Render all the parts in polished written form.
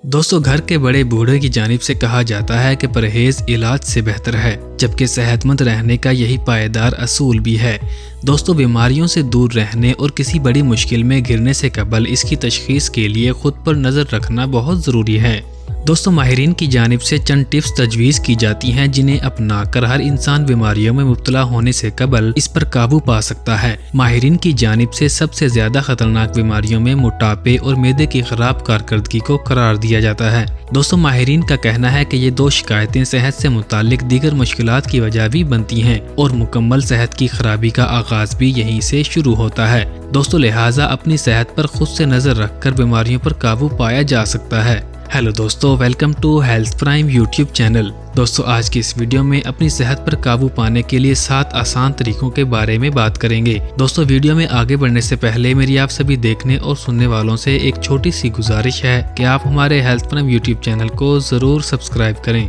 दोस्तों, घर के बड़े बूढ़े की जानिब से कहा जाता है कि परहेज इलाज से बेहतर है, जबकि सेहतमंद रहने का यही पायदार असूल भी है। दोस्तों, बीमारियों से दूर रहने और किसी बड़ी मुश्किल में घिरने से कबल इसकी तशखीस के लिए खुद पर नज़र रखना बहुत ज़रूरी है। दोस्तों, माहिरीन की जानिब से चंद टिप्स तजवीज़ की जाती हैं जिन्हें अपना कर हर इंसान बीमारियों में मुब्तला होने से कबल इस पर काबू पा सकता है। माहिरीन की जानिब से सबसे ज्यादा खतरनाक बीमारियों में मोटापे और मैदे की खराब कारकर्दगी को करार दिया जाता है। दोस्तों, माहिरीन का कहना है कि ये दो शिकायतें सेहत से मुतालिक दीगर मुश्किलात की वजह भी बनती हैं और मुकम्मल सेहत की खराबी का आगाज भी यहीं से शुरू होता है। दोस्तों, लिहाजा अपनी सेहत पर खुद से नजर रखकर बीमारियों पर काबू पाया जा सकता है। हेलो दोस्तों, welcome to health prime YouTube channel. दोस्तों, आज की इस वीडियो में अपनी सेहत पर काबू पाने के लिए 7 आसान तरीकों के बारे में बात करेंगे। दोस्तों, वीडियो में आगे बढ़ने से पहले मेरी आप सभी देखने और सुनने वालों से एक छोटी सी गुजारिश है कि आप हमारे हेल्थ प्राइम यूट्यूब चैनल को जरूर सब्सक्राइब करें।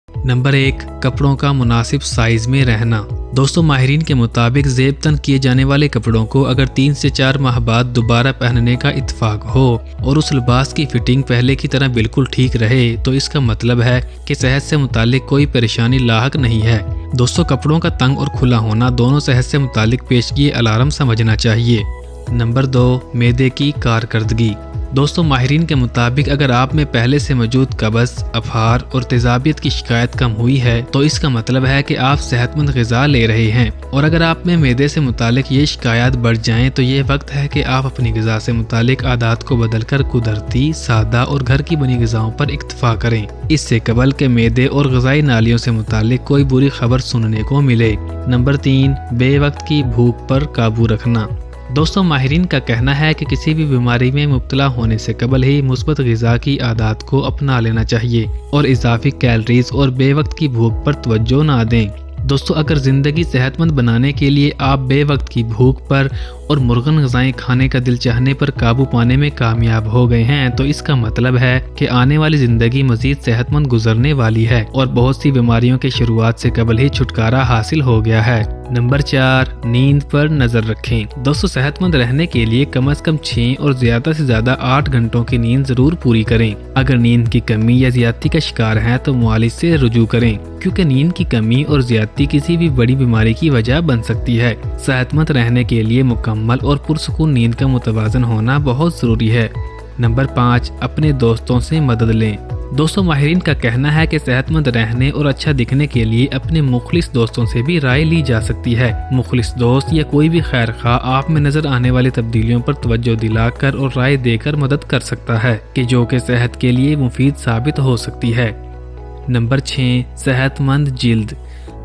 नंबर 1, कपड़ों का मुनासिब साइज में रहना। दोस्तों, माहिरीन के मुताबिक ज़ेब तन किए जाने वाले कपड़ों को अगर 3 से 4 माह बाद दोबारा पहनने का इत्तेफाक हो और उस लिबास की फिटिंग पहले की तरह बिल्कुल ठीक रहे तो इसका मतलब है कि सेहत से मुतालिक कोई परेशानी लाहक नहीं है। दोस्तों, कपड़ों का तंग और खुला होना दोनों सेहत से मुतालिक पेशगी अलार्म समझना चाहिए। नंबर 2, मैदे की कारकर्दगी। दोस्तों, माहिरीन के मुताबिक अगर आप में पहले से मौजूद कब्ज़, अफहार और तेजाबियत की शिकायत कम हुई है तो इसका मतलब है कि आप सेहतमंद ग़िज़ा ले रहे हैं, और अगर आप में मैदे से मुतालिक ये शिकायत बढ़ जाएं तो ये वक्त है कि आप अपनी ग़िज़ा से मुतालिक आदात को बदलकर कुदरती, सादा और घर की बनी ग़िज़ाओं पर इक्तफा करें। इससे कबल के मैदे और ग़िज़ाई नालियों से मुतालिक कोई बुरी खबर सुनने को मिले। नंबर 3, बेवक्त की भूख पर काबू रखना। दोस्तों, माहिरीन का कहना है कि किसी भी बीमारी में मुब्तला होने से कबल ही मुस्बत ग़िज़ा की आदत को अपना लेना चाहिए और इजाफी कैलोरीज और बेवक्त की भूख पर तवज्जो ना दें। दोस्तों, अगर ज़िंदगी सेहतमंद बनाने के लिए आप बेवक्त की भूख पर और मुर्गन ग़िज़ाएं खाने का दिल चाहने पर काबू पाने में कामयाब हो गए हैं तो इसका मतलब है कि आने वाली ज़िंदगी मज़ीद सेहतमंद गुजरने वाली है और बहुत सी बीमारियों के शुरुआत से कबल ही छुटकारा हासिल हो गया है। नंबर 4, नींद पर नज़र रखें। दोस्तों, सेहतमंद रहने के लिए कम से कम 6 और ज़्यादा से ज़्यादा 8 घंटों की नींद ज़रूर पूरी करें। अगर नींद की कमी या ज़्यादती का शिकार हैं तो मुआलिज से रुजू करें, क्योंकि नींद की कमी और ज़्यादती किसी भी बड़ी बीमारी की वजह बन सकती है। सेहतमंद रहने के लिए मुकम्मल और पुरसुकून नींद का मुतवाज़न होना बहुत ज़रूरी है। नंबर 5, अपने दोस्तों से मदद लें। दोस्तों, माहिरीन का कहना है कि सेहतमंद रहने और अच्छा दिखने के लिए अपने मुखलिस दोस्तों से भी राय ली जा सकती है। मुखलिस दोस्त या कोई भी खैर खा आप में नजर आने वाली तब्दीलियों पर तवज्जो दिलाकर और राय देकर मदद कर सकता है कि जो कि सेहत के लिए मुफीद साबित हो सकती है। नंबर 6, सेहतमंद जिल्द।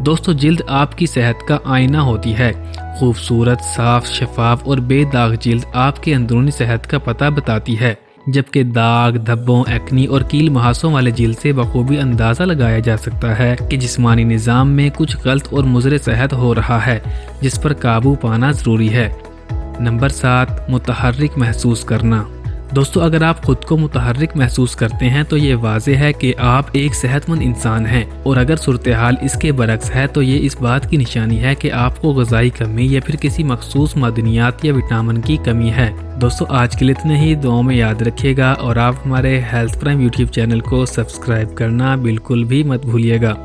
दोस्तों, जिल्द आपकी सेहत का आईना होती है। खूबसूरत, साफ, शफाफ और बेदाग जिल्द आपके अंदरूनी सेहत का पता बताती है, जबकि दाग, धब्बों, एक्नी और कील मुहासों वाले जिल्द से बखूबी अंदाज़ा लगाया जा सकता है कि जिस्मानी निज़ाम में कुछ गलत और मुज़र सेहत हो रहा है, जिस पर काबू पाना ज़रूरी है। नंबर 7, मुतहर्रिक महसूस करना। दोस्तों, अगर आप खुद को मुतहर्रिक महसूस करते हैं तो ये वाज़ेह है कि आप एक सेहतमंद इंसान हैं, और अगर सूरत हाल इसके बरक्स है तो ये इस बात की निशानी है कि आपको ग़िज़ाई कमी या फिर किसी मखसूस मदनियात या विटामिन की कमी है। दोस्तों, आज के लिए इतना ही। दुआओं में याद रखिएगा और आप हमारे हेल्थ प्राइम यूट्यूब चैनल को सब्सक्राइब करना बिल्कुल भी मत भूलिएगा।